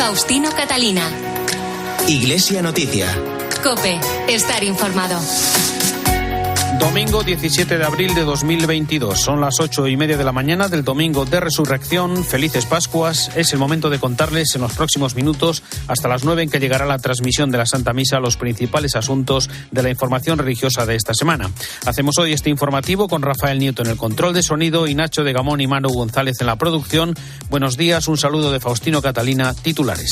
Faustino Catalina. Iglesia Noticia. COPE. Estar informado. Domingo 17 de abril de 2022. Son las 8:30 de la mañana del domingo de Resurrección. Felices Pascuas. Es el momento de contarles en los próximos minutos, hasta las 9 en que llegará la transmisión de la Santa Misa, los principales asuntos de la información religiosa de esta semana. Hacemos hoy este informativo con Rafael Nieto en el control de sonido y Nacho de Gamón y Manu González en la producción. Buenos días, un saludo de Faustino Catalina, titulares.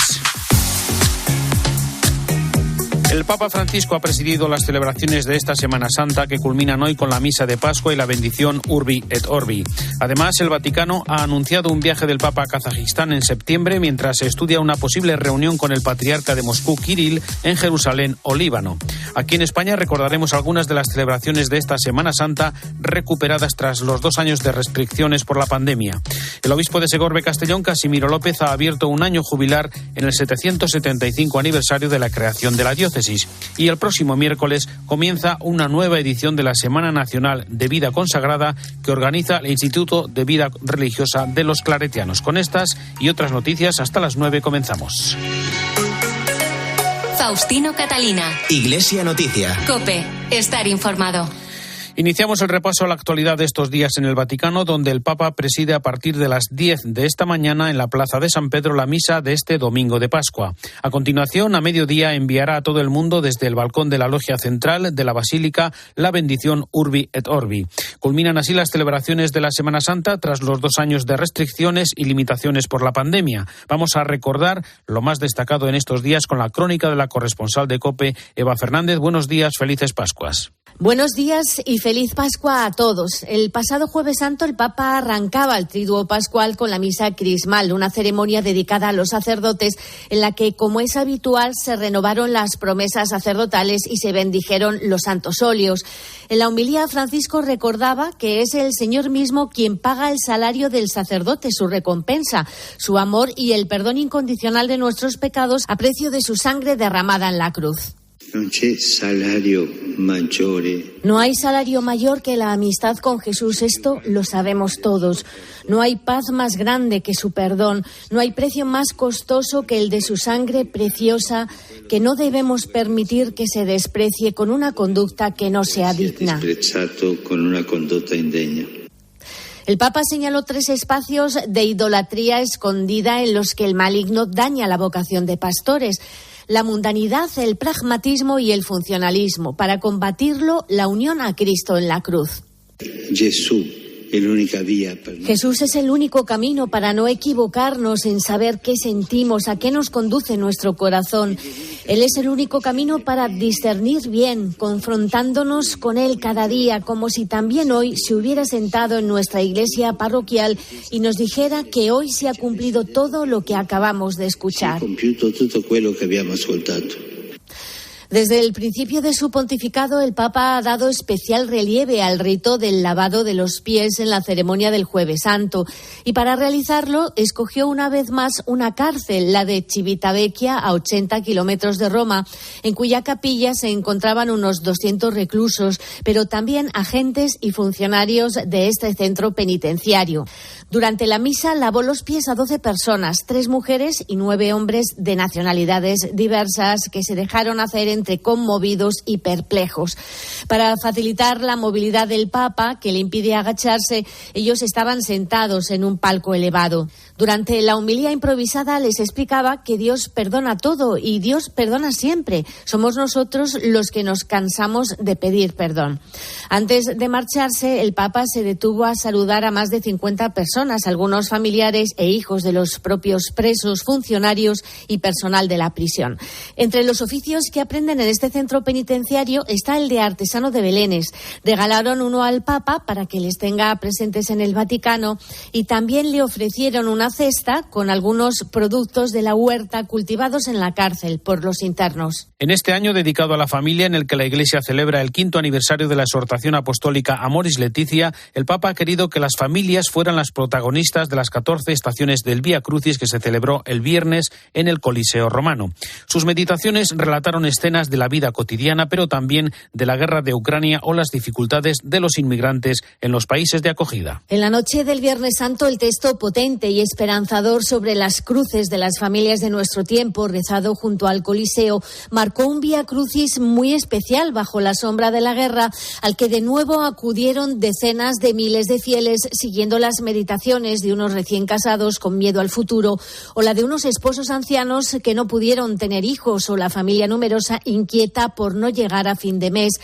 El Papa Francisco ha presidido las celebraciones de esta Semana Santa que culminan hoy con la misa de Pascua y la bendición Urbi et Orbi. Además, el Vaticano ha anunciado un viaje del Papa a Kazajistán en septiembre mientras se estudia una posible reunión con el patriarca de Moscú, Kirill, en Jerusalén o Líbano. Aquí en España recordaremos algunas de las celebraciones de esta Semana Santa recuperadas tras los 2 años de restricciones por la pandemia. El obispo de Segorbe Castellón, Casimiro López, ha abierto un año jubilar en el 775 aniversario de la creación de la diócesis. Y el próximo miércoles comienza una nueva edición de la Semana Nacional de Vida Consagrada que organiza el Instituto de Vida Religiosa de los Claretianos. Con estas y otras noticias, hasta las 9 comenzamos. Faustino Catalina. Iglesia Noticia. COPE. Estar informado. Iniciamos el repaso a la actualidad de estos días en el Vaticano, donde el Papa preside a partir de las 10 de esta mañana en la Plaza de San Pedro la misa de este domingo de Pascua. A continuación, a mediodía, enviará a todo el mundo desde el balcón de la logia central de la Basílica la bendición Urbi et Orbi. Culminan así las celebraciones de la Semana Santa tras los 2 años de restricciones y limitaciones por la pandemia. Vamos a recordar lo más destacado en estos días con la crónica de la corresponsal de COPE, Eva Fernández. Buenos días, felices Pascuas. Buenos días y feliz Pascua a todos. El pasado Jueves Santo el Papa arrancaba el Triduo Pascual con la misa crismal, una ceremonia dedicada a los sacerdotes en la que, como es habitual, se renovaron las promesas sacerdotales y se bendijeron los santos óleos. En la homilía, Francisco recordaba que es el Señor mismo quien paga el salario del sacerdote, su recompensa, su amor y el perdón incondicional de nuestros pecados a precio de su sangre derramada en la cruz. No hay salario mayor que la amistad con Jesús, esto lo sabemos todos. No hay paz más grande que su perdón, no hay precio más costoso que el de su sangre preciosa, que no debemos permitir que se desprecie con una conducta que no sea digna. El Papa señaló 3 espacios de idolatría escondida en los que el maligno daña la vocación de pastores: la mundanidad, el pragmatismo y el funcionalismo. Para combatirlo, la unión a Cristo en la cruz. Jesús es el único camino para no equivocarnos en saber qué sentimos, a qué nos conduce nuestro corazón. Él es el único camino para discernir bien, confrontándonos con Él cada día, como si también hoy se hubiera sentado en nuestra iglesia parroquial y nos dijera que hoy se ha cumplido todo lo que acabamos de escuchar. Desde el principio de su pontificado, el Papa ha dado especial relieve al rito del lavado de los pies en la ceremonia del Jueves Santo y para realizarlo escogió una vez más una cárcel, la de Civitavecchia, a 80 kilómetros de Roma, en cuya capilla se encontraban unos 200 reclusos, pero también agentes y funcionarios de este centro penitenciario. Durante la misa lavó los pies a 12 personas, 3 mujeres y 9 hombres de nacionalidades diversas que se dejaron hacer entre conmovidos y perplejos. Para facilitar la movilidad del Papa, que le impide agacharse, ellos estaban sentados en un palco elevado. Durante la homilía improvisada les explicaba que Dios perdona todo y Dios perdona siempre. Somos nosotros los que nos cansamos de pedir perdón. Antes de marcharse, el Papa se detuvo a saludar a más de 50 personas, algunos familiares e hijos de los propios presos, funcionarios y personal de la prisión. Entre los oficios que aprenden en este centro penitenciario está el de artesano de belenes. Regalaron uno al Papa para que les tenga presentes en el Vaticano y también le ofrecieron una cesta con algunos productos de la huerta cultivados en la cárcel por los internos. En este año dedicado a la familia, en el que la Iglesia celebra el 5º aniversario de la exhortación apostólica Amoris Laetitia, el Papa ha querido que las familias fueran las protagonistas de las 14 estaciones del Vía Crucis que se celebró el viernes en el Coliseo Romano. Sus meditaciones relataron escenas escenas de la vida cotidiana, pero también de la guerra de Ucrania o las dificultades de los inmigrantes en los países de acogida. En la noche del Viernes Santo, el texto potente y esperanzador sobre las cruces de las familias de nuestro tiempo, rezado junto al Coliseo, marcó un Vía Crucis muy especial bajo la sombra de la guerra, al que de nuevo acudieron decenas de miles de fieles siguiendo las meditaciones de unos recién casados con miedo al futuro, o la de unos esposos ancianos que no pudieron tener hijos, o la familia numerosa inquieta por no llegar a fin de mes.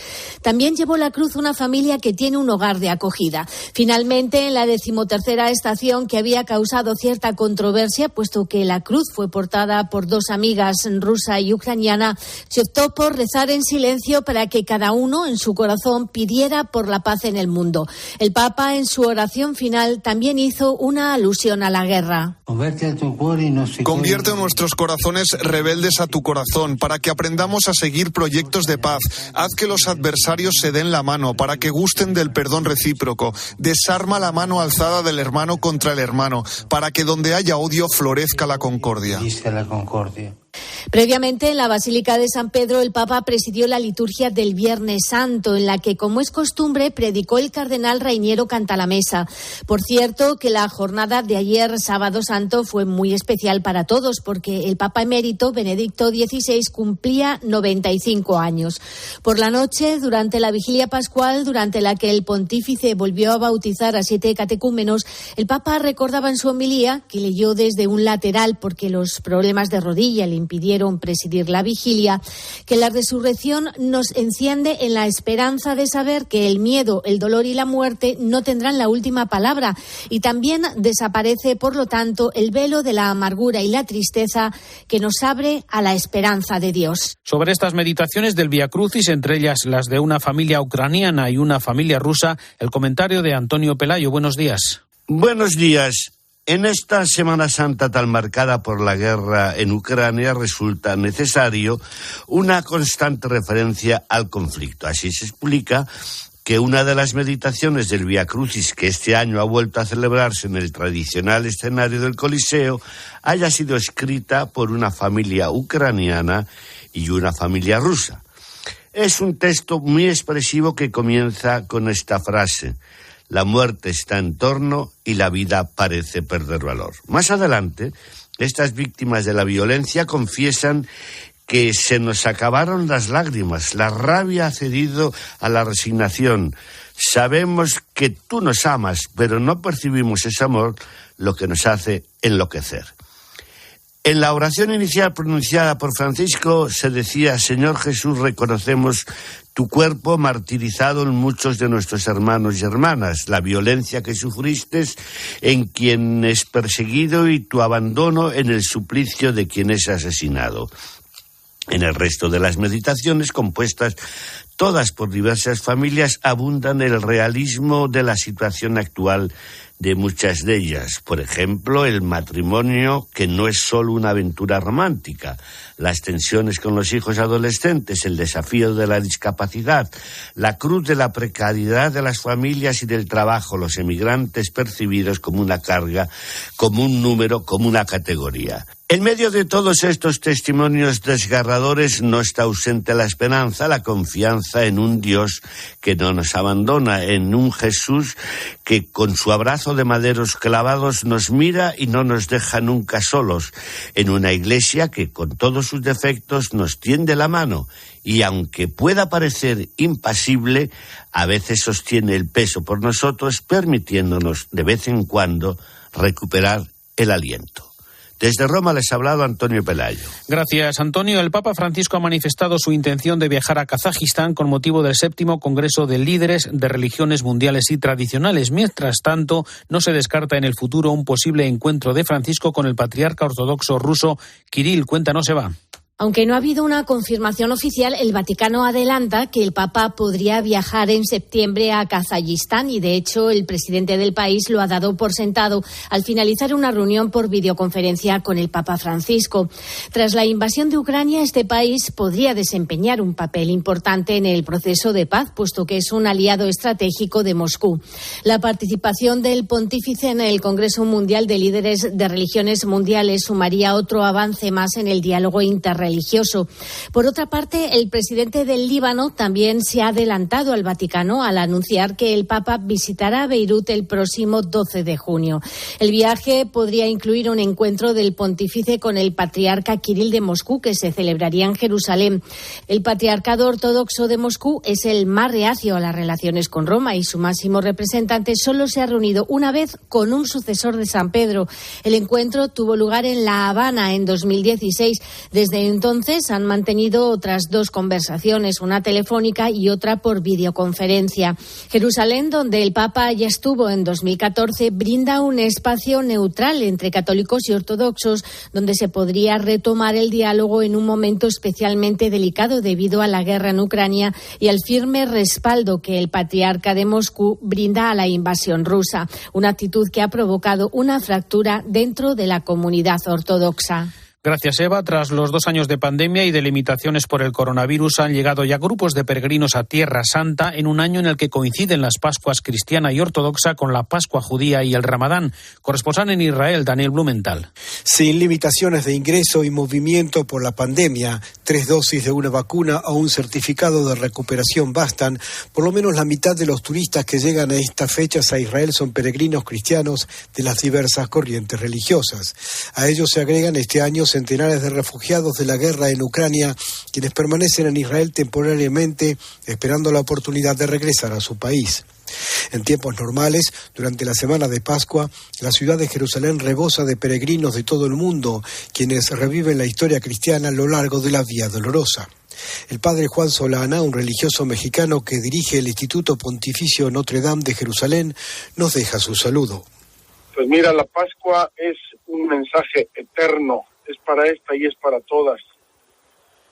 También llevó la cruz una familia que tiene un hogar de acogida. Finalmente, en la 13ª estación, que había causado cierta controversia, puesto que la cruz fue portada por dos amigas, rusa y ucraniana, se optó por rezar en silencio para que cada uno en su corazón pidiera por la paz en el mundo. El Papa, en su oración final, también hizo una alusión a la guerra. Convierte nuestros corazones rebeldes a tu corazón para que aprendamos a seguir proyectos de paz. Haz que los adversarios se den la mano para que gusten del perdón recíproco. Desarma la mano alzada del hermano contra el hermano para que donde haya odio florezca la concordia. Previamente, en la Basílica de San Pedro, el Papa presidió la liturgia del Viernes Santo, en la que, como es costumbre, predicó el cardenal Rainiero Cantalamessa. Por cierto, que la jornada de ayer, Sábado Santo, fue muy especial para todos, porque el Papa emérito, Benedicto XVI, cumplía 95 años. Por la noche, durante la vigilia pascual, durante la que el pontífice volvió a bautizar a 7 catecúmenos, el Papa recordaba en su homilía, que leyó desde un lateral porque los problemas de rodilla le impidieron presidir la vigilia, que la resurrección nos enciende en la esperanza de saber que el miedo, el dolor y la muerte no tendrán la última palabra, y también desaparece, por lo tanto, el velo de la amargura y la tristeza que nos abre a la esperanza de Dios. Sobre estas meditaciones del Vía Crucis, entre ellas las de una familia ucraniana y una familia rusa, el comentario de Antonio Pelayo. Buenos días. Buenos días. En esta Semana Santa tan marcada por la guerra en Ucrania resulta necesario una constante referencia al conflicto. Así se explica que una de las meditaciones del Vía Crucis, que este año ha vuelto a celebrarse en el tradicional escenario del Coliseo, haya sido escrita por una familia ucraniana y una familia rusa. Es un texto muy expresivo que comienza con esta frase: la muerte está en torno y la vida parece perder valor. Más adelante, estas víctimas de la violencia confiesan que se nos acabaron las lágrimas, la rabia ha cedido a la resignación. Sabemos que tú nos amas, pero no percibimos ese amor, lo que nos hace enloquecer. En la oración inicial pronunciada por Francisco se decía: Señor Jesús, reconocemos tu cuerpo martirizado en muchos de nuestros hermanos y hermanas, la violencia que sufriste en quien es perseguido y tu abandono en el suplicio de quien es asesinado. En el resto de las meditaciones, compuestas todas por diversas familias, abundan el realismo de la situación actual de muchas de ellas. Por ejemplo, el matrimonio, que no es solo una aventura romántica, las tensiones con los hijos adolescentes, el desafío de la discapacidad, la cruz de la precariedad de las familias y del trabajo, los emigrantes percibidos como una carga, como un número, como una categoría. En medio de todos estos testimonios desgarradores no está ausente la esperanza, la confianza en un Dios que no nos abandona, en un Jesús que con su abrazo de maderos clavados nos mira y no nos deja nunca solos, en una iglesia que con todos sus defectos nos tiende la mano y aunque pueda parecer impasible, a veces sostiene el peso por nosotros, permitiéndonos de vez en cuando recuperar el aliento. Desde Roma les ha hablado Antonio Pelayo. Gracias, Antonio. El Papa Francisco ha manifestado su intención de viajar a Kazajistán con motivo del 7º Congreso de Líderes de Religiones Mundiales y Tradicionales. Mientras tanto, no se descarta en el futuro un posible encuentro de Francisco con el patriarca ortodoxo ruso Kirill. Cuéntanos, Eva. Aunque no ha habido una confirmación oficial, el Vaticano adelanta que el Papa podría viajar en septiembre a Kazajistán y, de hecho, el presidente del país lo ha dado por sentado al finalizar una reunión por videoconferencia con el Papa Francisco. Tras la invasión de Ucrania, este país podría desempeñar un papel importante en el proceso de paz, puesto que es un aliado estratégico de Moscú. La participación del pontífice en el Congreso Mundial de Líderes de Religiones Mundiales sumaría otro avance más en el diálogo interreligioso religioso. Por otra parte, el presidente del Líbano también se ha adelantado al Vaticano al anunciar que el Papa visitará Beirut el próximo 12 de junio. El viaje podría incluir un encuentro del pontífice con el patriarca Kirill de Moscú, que se celebraría en Jerusalén. El patriarcado ortodoxo de Moscú es el más reacio a las relaciones con Roma y su máximo representante solo se ha reunido una vez con un sucesor de San Pedro. El encuentro tuvo lugar en La Habana en 2016. Desde entonces han mantenido otras 2 conversaciones, una telefónica y otra por videoconferencia. Jerusalén, donde el Papa ya estuvo en 2014, brinda un espacio neutral entre católicos y ortodoxos, donde se podría retomar el diálogo en un momento especialmente delicado debido a la guerra en Ucrania y al firme respaldo que el patriarca de Moscú brinda a la invasión rusa, una actitud que ha provocado una fractura dentro de la comunidad ortodoxa. Gracias, Eva. Tras los 2 años de pandemia y de limitaciones por el coronavirus, han llegado ya grupos de peregrinos a Tierra Santa en un año en el que coinciden las Pascuas cristiana y ortodoxa con la Pascua judía y el Ramadán. Corresponsal en Israel, Daniel Blumenthal. Sin limitaciones de ingreso y movimiento por la pandemia, 3 dosis de una vacuna o un certificado de recuperación bastan. Por lo menos la mitad de los turistas que llegan a estas fechas a Israel son peregrinos cristianos de las diversas corrientes religiosas. A ellos se agregan este año centenares de refugiados de la guerra en Ucrania, quienes permanecen en Israel temporariamente esperando la oportunidad de regresar a su país. En tiempos normales, durante la semana de Pascua, la ciudad de Jerusalén rebosa de peregrinos de todo el mundo, quienes reviven la historia cristiana a lo largo de la Vía Dolorosa. El padre Juan Solana, un religioso mexicano que dirige el Instituto Pontificio Notre Dame de Jerusalén, nos deja su saludo. Pues mira, la Pascua es un mensaje eterno. Es para esta y es para todas.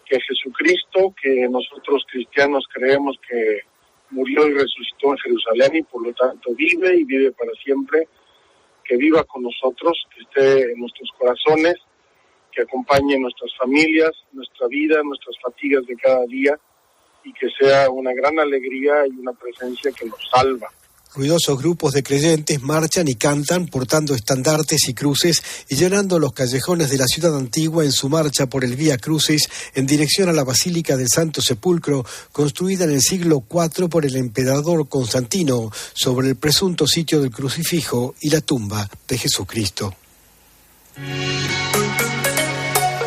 Que Jesucristo, que nosotros cristianos creemos que murió y resucitó en Jerusalén y por lo tanto vive y vive para siempre, que viva con nosotros, que esté en nuestros corazones, que acompañe nuestras familias, nuestra vida, nuestras fatigas de cada día y que sea una gran alegría y una presencia que nos salva. Ruidosos grupos de creyentes marchan y cantan portando estandartes y cruces y llenando los callejones de la ciudad antigua en su marcha por el Vía Crucis en dirección a la Basílica del Santo Sepulcro, construida en el siglo IV por el emperador Constantino sobre el presunto sitio del crucifijo y la tumba de Jesucristo.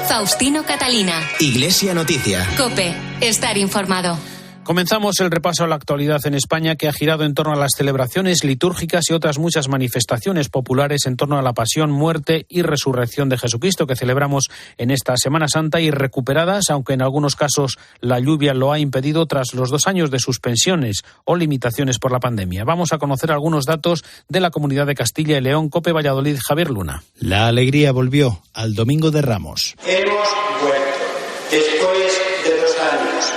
Faustino Catalina. Iglesia Noticia. COPE. Estar informado. Comenzamos el repaso a la actualidad en España, que ha girado en torno a las celebraciones litúrgicas y otras muchas manifestaciones populares en torno a la pasión, muerte y resurrección de Jesucristo que celebramos en esta Semana Santa y recuperadas, aunque en algunos casos la lluvia lo ha impedido tras los 2 años de suspensiones o limitaciones por la pandemia. Vamos a conocer algunos datos de la Comunidad de Castilla y León. COPE Valladolid, Javier Luna. La alegría volvió al Domingo de Ramos. Hemos vuelto. Después de 2 años.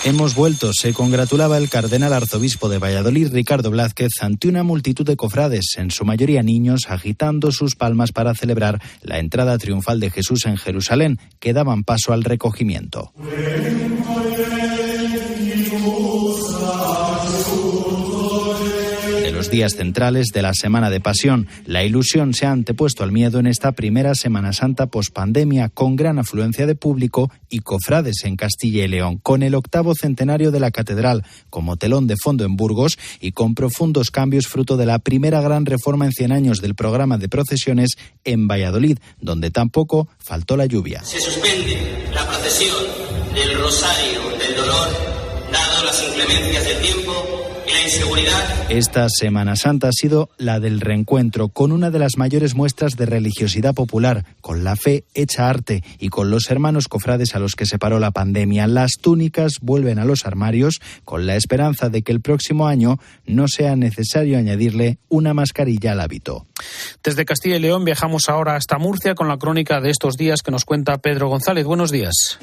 Hemos vuelto, se congratulaba el cardenal arzobispo de Valladolid, Ricardo Blázquez, ante una multitud de cofrades, en su mayoría niños, agitando sus palmas para celebrar la entrada triunfal de Jesús en Jerusalén, que daban paso al recogimiento. Los días centrales de la Semana de Pasión, la ilusión se ha antepuesto al miedo en esta primera Semana Santa pospandemia, con gran afluencia de público y cofrades en Castilla y León, con el 8º centenario de la catedral como telón de fondo en Burgos y con profundos cambios fruto de la primera gran reforma en 100 años del programa de procesiones en Valladolid, donde tampoco faltó la lluvia. Se suspende la procesión del Rosario del Dolor, dado las inclemencias del tiempo y la inseguridad. Esta Semana Santa ha sido la del reencuentro, con una de las mayores muestras de religiosidad popular, con la fe hecha arte y con los hermanos cofrades a los que separó la pandemia. Las túnicas vuelven a los armarios con la esperanza de que el próximo año no sea necesario añadirle una mascarilla al hábito. Desde Castilla y León viajamos ahora hasta Murcia con la crónica de estos días que nos cuenta Pedro González. Buenos días.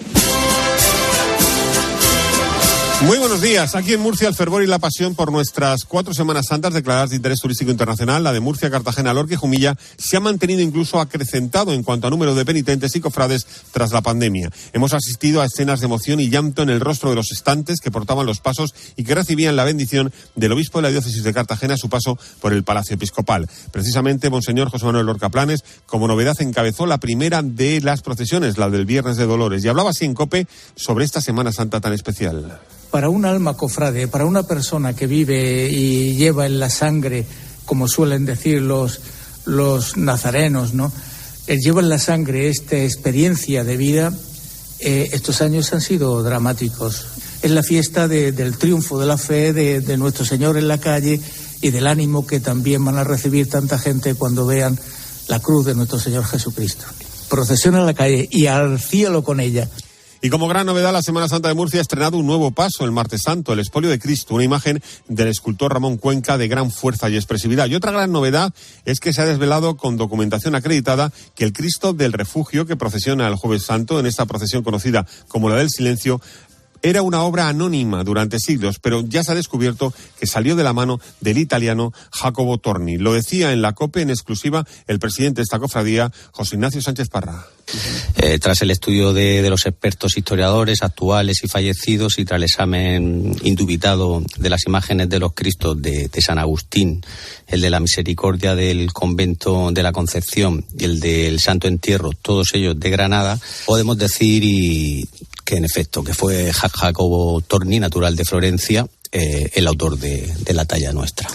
Muy buenos días. Aquí en Murcia el fervor y la pasión por nuestras 4 Semanas Santas declaradas de interés turístico internacional, la de Murcia, Cartagena, Lorca y Jumilla, se ha mantenido, incluso acrecentado en cuanto a número de penitentes y cofrades tras la pandemia. Hemos asistido a escenas de emoción y llanto en el rostro de los estantes que portaban los pasos y que recibían la bendición del obispo de la diócesis de Cartagena a su paso por el Palacio Episcopal. Precisamente, Monseñor José Manuel Lorca Planes, como novedad, encabezó la primera de las procesiones, la del Viernes de Dolores, y hablaba así en COPE sobre esta Semana Santa tan especial. Para un alma cofrade, para una persona que vive y lleva en la sangre, como suelen decir los nazarenos, ¿no? Lleva en la sangre esta experiencia de vida. Estos años han sido dramáticos. Es la fiesta del triunfo de la fe de nuestro Señor en la calle y del ánimo que también van a recibir tanta gente cuando vean la cruz de nuestro Señor Jesucristo. Procesión en la calle y al cielo con ella. Y como gran novedad, la Semana Santa de Murcia ha estrenado un nuevo paso el Martes Santo, el Expolio de Cristo, una imagen del escultor Ramón Cuenca de gran fuerza y expresividad. Y otra gran novedad es que se ha desvelado con documentación acreditada que el Cristo del Refugio, que procesiona el Jueves Santo en esta procesión conocida como la del Silencio, era una obra anónima durante siglos, pero ya se ha descubierto que salió de la mano del italiano Jacopo Torni. Lo decía en la COPE en exclusiva el presidente de esta cofradía, José Ignacio Sánchez Parra. Tras el estudio de los expertos historiadores actuales y fallecidos y tras el examen indubitado de las imágenes de los Cristos de San Agustín, el de la Misericordia del Convento de la Concepción y el del Santo Entierro, todos ellos de Granada, podemos decir que en efecto que fue Jacopo Torni, natural de Florencia, el autor de la talla nuestra.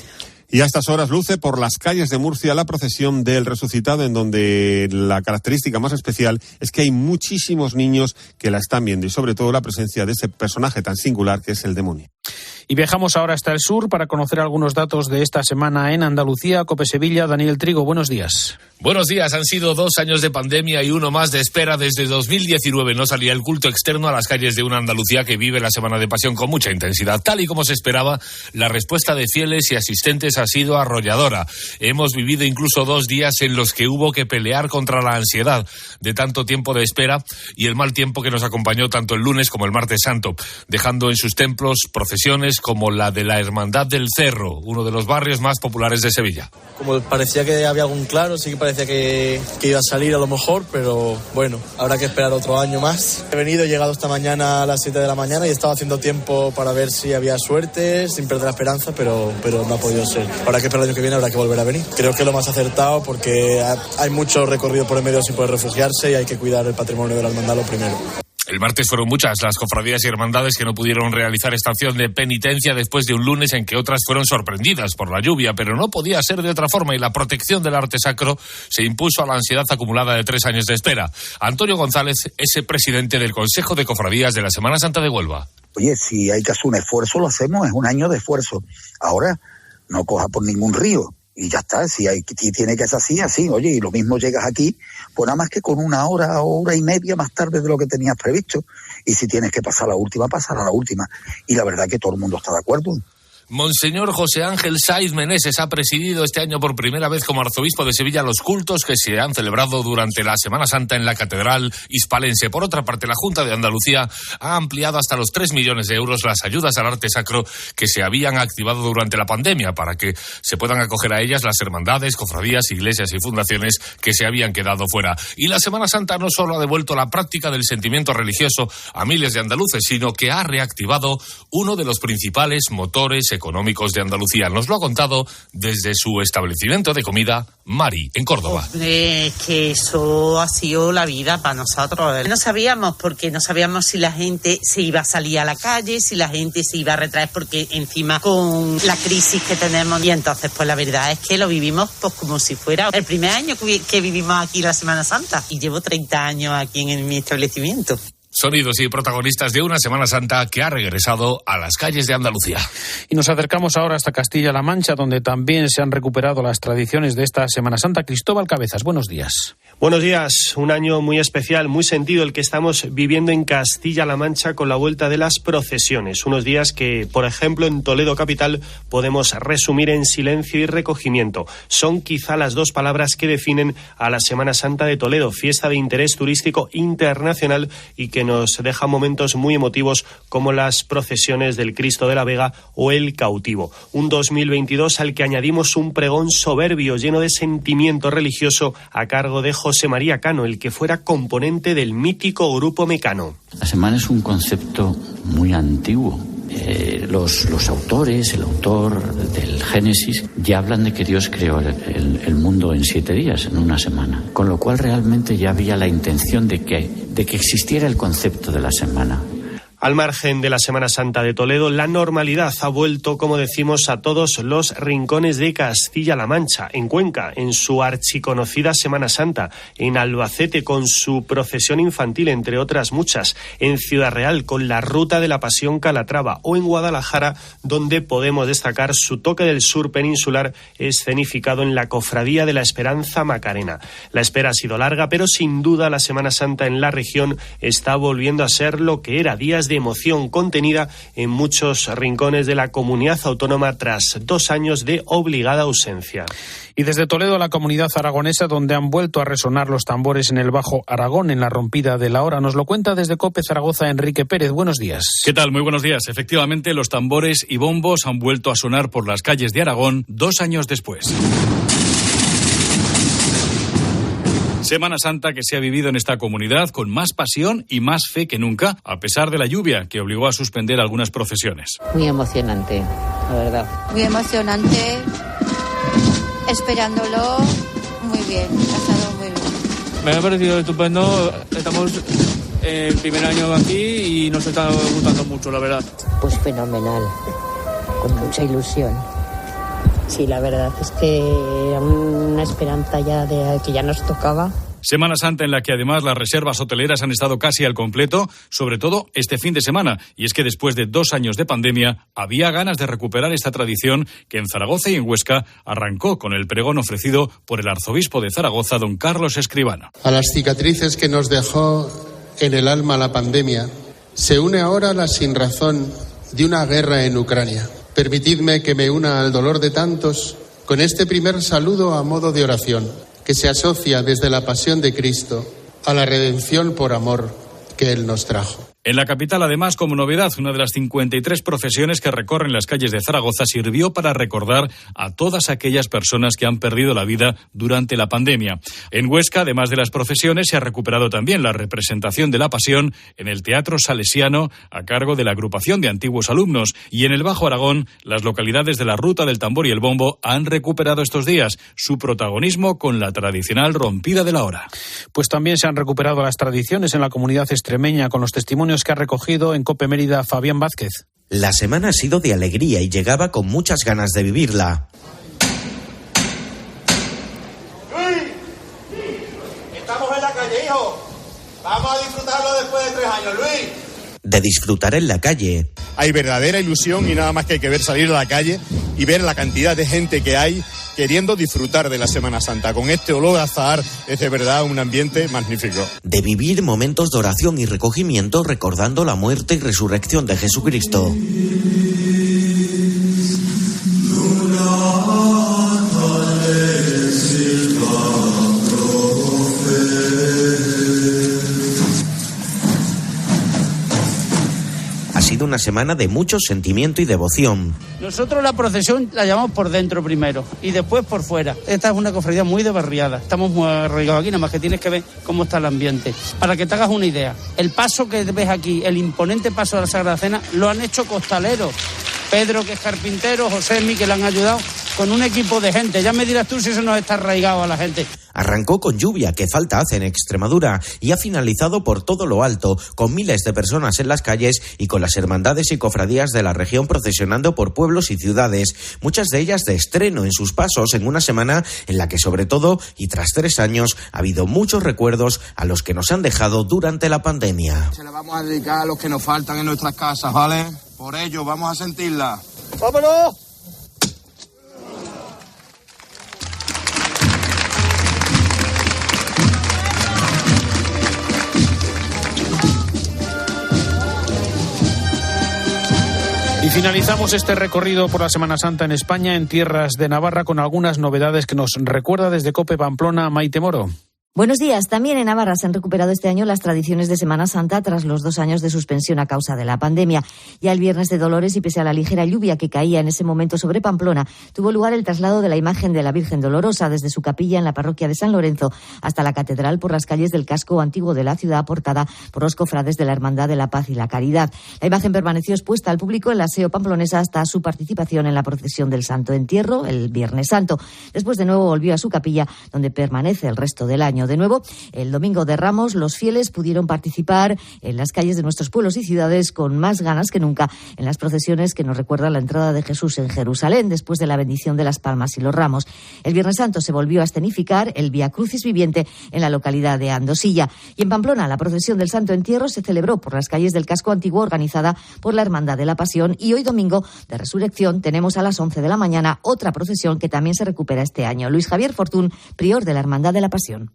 Y a estas horas luce por las calles de Murcia la procesión del Resucitado, en donde la característica más especial es que hay muchísimos niños que la están viendo y sobre todo la presencia de ese personaje tan singular que es el demonio. Y viajamos ahora hasta el sur para conocer algunos datos de esta semana en Andalucía. COPE Sevilla, Daniel Trigo, buenos días. Buenos días, han sido 2 años de pandemia y uno más de espera. Desde 2019 no salía el culto externo a las calles de una Andalucía que vive la Semana de Pasión con mucha intensidad. Tal y como se esperaba, la respuesta de fieles y asistentes ha sido arrolladora. Hemos vivido incluso 2 días en los que hubo que pelear contra la ansiedad de tanto tiempo de espera y el mal tiempo que nos acompañó tanto el lunes como el martes santo, dejando en sus templos procesiones como la de la Hermandad del Cerro, uno de los barrios más populares de Sevilla. Como parecía que había algún claro, sí que parecía que iba a salir a lo mejor, pero bueno, habrá que esperar otro año más. He llegado esta mañana a las 7 de la mañana y estaba haciendo tiempo para ver si había suerte, sin perder la esperanza, pero no ha podido ser. Habrá que esperar el año que viene, habrá que volver a venir. Creo que es lo más acertado porque hay mucho recorrido por el medio sin poder refugiarse y hay que cuidar el patrimonio de la hermandad lo primero. El martes fueron muchas las cofradías y hermandades que no pudieron realizar esta acción de penitencia después de un lunes en que otras fueron sorprendidas por la lluvia, pero no podía ser de otra forma y la protección del arte sacro se impuso a la ansiedad acumulada de 3 años de espera. Antonio González es el presidente del Consejo de Cofradías de la Semana Santa de Huelva. Oye, si hay que hacer un esfuerzo, lo hacemos, es un año de esfuerzo. Ahora, no coja por ningún río. Y ya está, si tiene que ser así, oye, y lo mismo llegas aquí, pues nada más que con 1 hora o 1 hora y media más tarde de lo que tenías previsto, y si tienes que pasar la última, pasar a la última, y la verdad que todo el mundo está de acuerdo. Monseñor José Ángel Saiz Meneses ha presidido este año por primera vez como arzobispo de Sevilla los cultos que se han celebrado durante la Semana Santa en la Catedral Hispalense. Por otra parte, la Junta de Andalucía ha ampliado hasta los 3 millones de euros las ayudas al arte sacro que se habían activado durante la pandemia para que se puedan acoger a ellas las hermandades, cofradías, iglesias y fundaciones que se habían quedado fuera. Y la Semana Santa no solo ha devuelto la práctica del sentimiento religioso a miles de andaluces, sino que ha reactivado uno de los principales motores económicos de Andalucía. Nos lo ha contado desde su establecimiento de comida, Mari, en Córdoba. Que eso ha sido la vida para nosotros. No sabíamos, porque no sabíamos si la gente se iba a salir a la calle, si la gente se iba a retraer, porque encima con la crisis que tenemos, y entonces pues la verdad es que lo vivimos pues como si fuera el primer año que vivimos aquí la Semana Santa, y llevo 30 años aquí en mi establecimiento. Sonidos y protagonistas de una Semana Santa que ha regresado a las calles de Andalucía. Y nos acercamos ahora hasta Castilla-La Mancha, donde también se han recuperado las tradiciones de esta Semana Santa. Cristóbal Cabezas, buenos días. Buenos días, un año muy especial, muy sentido el que estamos viviendo en Castilla-La Mancha con la vuelta de las procesiones. Unos días que, por ejemplo, en Toledo capital podemos resumir en silencio y recogimiento. Son quizá las dos palabras que definen a la Semana Santa de Toledo, fiesta de interés turístico internacional y que nos deja momentos muy emotivos como las procesiones del Cristo de la Vega o el Cautivo. Un 2022 al que añadimos un pregón soberbio lleno de sentimiento religioso a cargo de José María Cano, el que fuera componente del mítico grupo Mecano. La semana es un concepto muy antiguo. Los autores, el autor del Génesis, ya hablan de que Dios creó el mundo en 7 días, en una semana. Con lo cual realmente ya había la intención de que existiera el concepto de la semana. Al margen de la Semana Santa de Toledo, la normalidad ha vuelto, como decimos, a todos los rincones de Castilla-La Mancha, en Cuenca, en su archiconocida Semana Santa, en Albacete con su procesión infantil, entre otras muchas, en Ciudad Real con la Ruta de la Pasión Calatrava o en Guadalajara, donde podemos destacar su Toque del Sur peninsular escenificado en la Cofradía de la Esperanza Macarena. La espera ha sido larga, pero sin duda la Semana Santa en la región está volviendo a ser lo que era, días de emoción contenida en muchos rincones de la comunidad autónoma tras 2 años de obligada ausencia. Y desde Toledo a la comunidad aragonesa, donde han vuelto a resonar los tambores en el Bajo Aragón, en la rompida de la hora. Nos lo cuenta desde COPE Zaragoza Enrique Pérez. Buenos días. ¿Qué tal? Muy buenos días. Efectivamente, los tambores y bombos han vuelto a sonar por las calles de Aragón 2 años después. Semana Santa que se ha vivido en esta comunidad con más pasión y más fe que nunca, a pesar de la lluvia que obligó a suspender algunas procesiones. Muy emocionante, la verdad. Muy emocionante, esperándolo, muy bien, ha estado muy bien. Me ha parecido estupendo, estamos el primer año aquí y nos está gustando mucho, la verdad. Pues fenomenal, con mucha ilusión. Sí, la verdad es que era una esperanza ya de que ya nos tocaba. Semana Santa en la que además las reservas hoteleras han estado casi al completo, sobre todo este fin de semana. Y es que después de 2 años de pandemia, había ganas de recuperar esta tradición que en Zaragoza y en Huesca arrancó con el pregón ofrecido por el arzobispo de Zaragoza, don Carlos Escribano. A las cicatrices que nos dejó en el alma la pandemia, se une ahora la sinrazón de una guerra en Ucrania. Permitidme que me una al dolor de tantos con este primer saludo a modo de oración, que se asocia desde la pasión de Cristo a la redención por amor que Él nos trajo. En la capital, además, como novedad, una de las 53 procesiones que recorren las calles de Zaragoza sirvió para recordar a todas aquellas personas que han perdido la vida durante la pandemia. En Huesca, además de las procesiones, se ha recuperado también la representación de la Pasión en el Teatro Salesiano a cargo de la agrupación de antiguos alumnos. Y en el Bajo Aragón, las localidades de la Ruta del Tambor y el Bombo han recuperado estos días su protagonismo con la tradicional rompida de la hora. Pues también se han recuperado las tradiciones en la comunidad extremeña con los testimonios que ha recogido en COPE Mérida Fabián Vázquez. La semana ha sido de alegría y llegaba con muchas ganas de vivirla. ¡Luis! Estamos en la calle, hijo. Vamos a disfrutarlo después de 3 años, Luis. De disfrutar en la calle. Hay verdadera ilusión y nada más que hay que ver salir a la calle y ver la cantidad de gente que hay queriendo disfrutar de la Semana Santa. Con este olor a azahar es de verdad un ambiente magnífico. De vivir momentos de oración y recogimiento recordando la muerte y resurrección de Jesucristo. Ha sido una semana de mucho sentimiento y devoción. Nosotros la procesión la llamamos por dentro primero y después por fuera. Esta es una cofradía muy de barriada. Estamos muy arraigados aquí, nada más que tienes que ver cómo está el ambiente. Para que te hagas una idea, el paso que ves aquí, el imponente paso de la Sagrada Cena, lo han hecho costaleros. Pedro, que es carpintero, Josemi, que le han ayudado, con un equipo de gente. Ya me dirás tú si eso no está arraigado a la gente. Arrancó con lluvia, que falta hace en Extremadura, y ha finalizado por todo lo alto, con miles de personas en las calles y con las hermandades y cofradías de la región procesionando por pueblos y ciudades, muchas de ellas de estreno en sus pasos en una semana en la que sobre todo, y tras 3 años, ha habido muchos recuerdos a los que nos han dejado durante la pandemia. Se la vamos a dedicar a los que nos faltan en nuestras casas, ¿vale? Por ello, vamos a sentirla. ¡Vámonos! finalizamos este recorrido por la Semana Santa en España, en tierras de Navarra, con algunas novedades que nos recuerda desde COPE Pamplona Maite Moro. Buenos días. También en Navarra se han recuperado este año las tradiciones de Semana Santa tras los 2 años de suspensión a causa de la pandemia. Ya el Viernes de Dolores, y pese a la ligera lluvia que caía en ese momento sobre Pamplona, tuvo lugar el traslado de la imagen de la Virgen Dolorosa desde su capilla en la parroquia de San Lorenzo hasta la catedral por las calles del casco antiguo de la ciudad, aportada por los cofrades de la Hermandad de la Paz y la Caridad. La imagen permaneció expuesta al público en la SEO pamplonesa hasta su participación en la procesión del Santo Entierro el Viernes Santo. Después de nuevo volvió a su capilla, donde permanece el resto del año. De nuevo, el Domingo de Ramos, los fieles pudieron participar en las calles de nuestros pueblos y ciudades con más ganas que nunca en las procesiones que nos recuerdan la entrada de Jesús en Jerusalén después de la bendición de las palmas y los ramos. El Viernes Santo se volvió a escenificar el Vía Crucis viviente en la localidad de Andosilla. Y en Pamplona, la procesión del Santo Entierro se celebró por las calles del casco antiguo, organizada por la Hermandad de la Pasión. Y hoy, domingo de Resurrección, tenemos a las 11 de la mañana otra procesión que también se recupera este año. Luis Javier Fortún, prior de la Hermandad de la Pasión.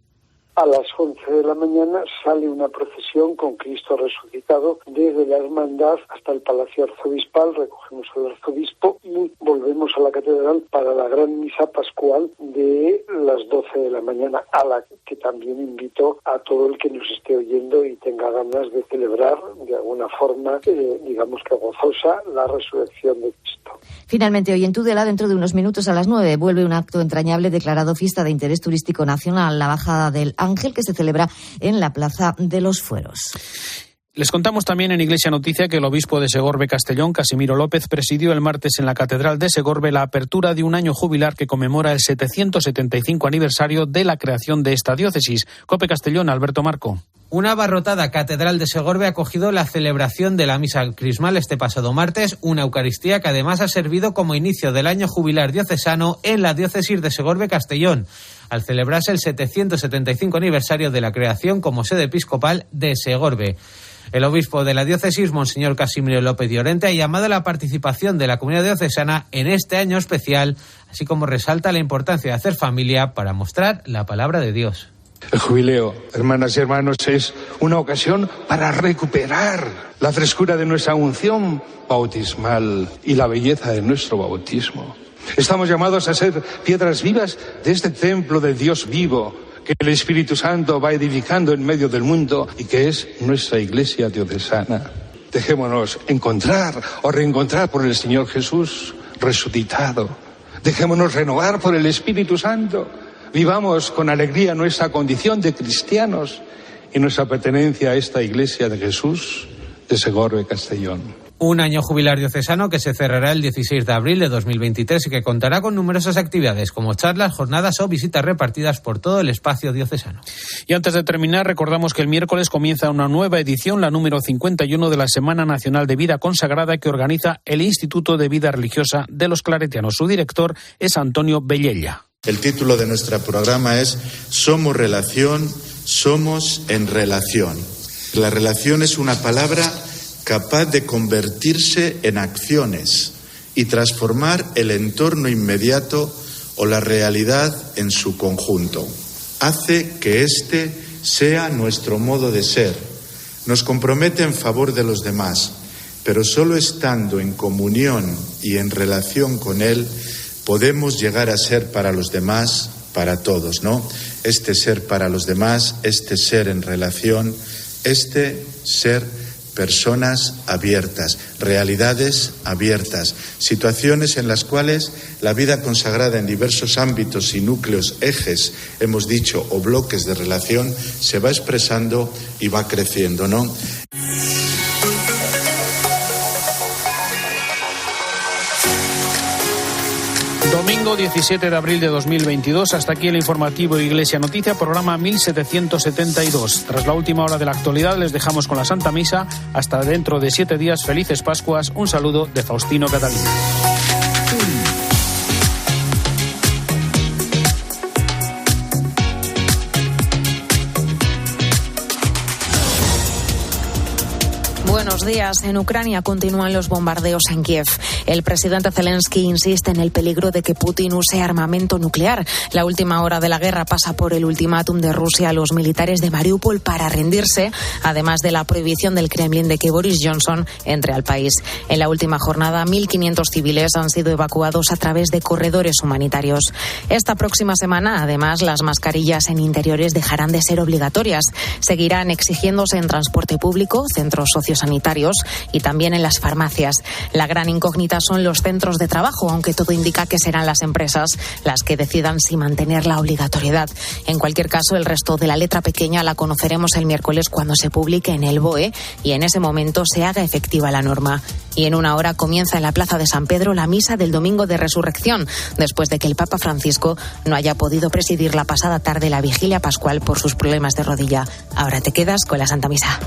A las 11 de la mañana sale una procesión con Cristo resucitado desde la Hermandad hasta el Palacio Arzobispal, recogemos al arzobispo y volvemos a la catedral para la gran misa pascual de las 12 de la mañana, a la que también invito a todo el que nos esté oyendo y tenga ganas de celebrar de alguna forma, digamos que gozosa, la resurrección de Cristo. Finalmente, hoy en Tudela, dentro de unos minutos a las 9, vuelve un acto entrañable declarado fiesta de interés turístico nacional, la bajada del Ángel, que se celebra en la Plaza de los Fueros. Les contamos también en Iglesia Noticia que el obispo de Segorbe Castellón, Casimiro López, presidió el martes en la Catedral de Segorbe la apertura de un año jubilar que conmemora el 775 aniversario de la creación de esta diócesis. COPE Castellón, Alberto Marco. Una abarrotada Catedral de Segorbe ha acogido la celebración de la misa crismal este pasado martes, una Eucaristía que además ha servido como inicio del año jubilar diocesano en la diócesis de Segorbe Castellón, al celebrarse el 775 aniversario de la creación como sede episcopal de Segorbe. El obispo de la diócesis, Monseñor Casimiro López Llorente, ha llamado a la participación de la comunidad diocesana en este año especial, así como resalta la importancia de hacer familia para mostrar la palabra de Dios. El jubileo, hermanas y hermanos, es una ocasión para recuperar la frescura de nuestra unción bautismal y la belleza de nuestro bautismo. Estamos llamados a ser piedras vivas de este templo del Dios vivo que el Espíritu Santo va edificando en medio del mundo y que es nuestra iglesia diocesana. Dejémonos encontrar o reencontrar por el Señor Jesús resucitado. Dejémonos renovar por el Espíritu Santo. Vivamos con alegría nuestra condición de cristianos y nuestra pertenencia a esta iglesia de Jesús de Segorbe Castellón. Un año jubilar diocesano que se cerrará el 16 de abril de 2023 y que contará con numerosas actividades como charlas, jornadas o visitas repartidas por todo el espacio diocesano. Y antes de terminar, recordamos que el miércoles comienza una nueva edición, la número 51 de la Semana Nacional de Vida Consagrada, que organiza el Instituto de Vida Religiosa de los Claretianos. Su director es Antonio Bellella. El título de nuestro programa es Somos relación, somos en relación. La relación es una palabra capaz de convertirse en acciones y transformar el entorno inmediato o la realidad en su conjunto. Hace que este sea nuestro modo de ser. Nos compromete en favor de los demás, pero solo estando en comunión y en relación con él podemos llegar a ser para los demás, para todos, ¿no? Este ser para los demás, este ser en relación, este ser personas abiertas, realidades abiertas, situaciones en las cuales la vida consagrada en diversos ámbitos y núcleos, ejes, hemos dicho, o bloques de relación, se va expresando y va creciendo, ¿no? Domingo 17 de abril de 2022, hasta aquí el informativo Iglesia Noticia, programa 1772. Tras la última hora de la actualidad les dejamos con la Santa Misa. Hasta dentro de 7 días, felices Pascuas. Un saludo de Faustino Catalina. Buenos Buenos días. En Ucrania continúan los bombardeos en Kiev. El presidente Zelensky insiste en el peligro de que Putin use armamento nuclear. La última hora de la guerra pasa por el ultimátum de Rusia a los militares de Mariupol para rendirse, además de la prohibición del Kremlin de que Boris Johnson entre al país. En la última jornada, 1.500 civiles han sido evacuados a través de corredores humanitarios. Esta próxima semana, además, las mascarillas en interiores dejarán de ser obligatorias. Seguirán exigiéndose en transporte público, centros sociosanitarios y también en las farmacias. La gran incógnita son los centros de trabajo, aunque todo indica que serán las empresas las que decidan si mantener la obligatoriedad. En cualquier caso, el resto de la letra pequeña la conoceremos el miércoles cuando se publique en el BOE y en ese momento se haga efectiva la norma. Y en una hora comienza en la Plaza de San Pedro la misa del Domingo de Resurrección, después de que el Papa Francisco no haya podido presidir la pasada tarde la vigilia pascual por sus problemas de rodilla. Ahora te quedas con la Santa Misa.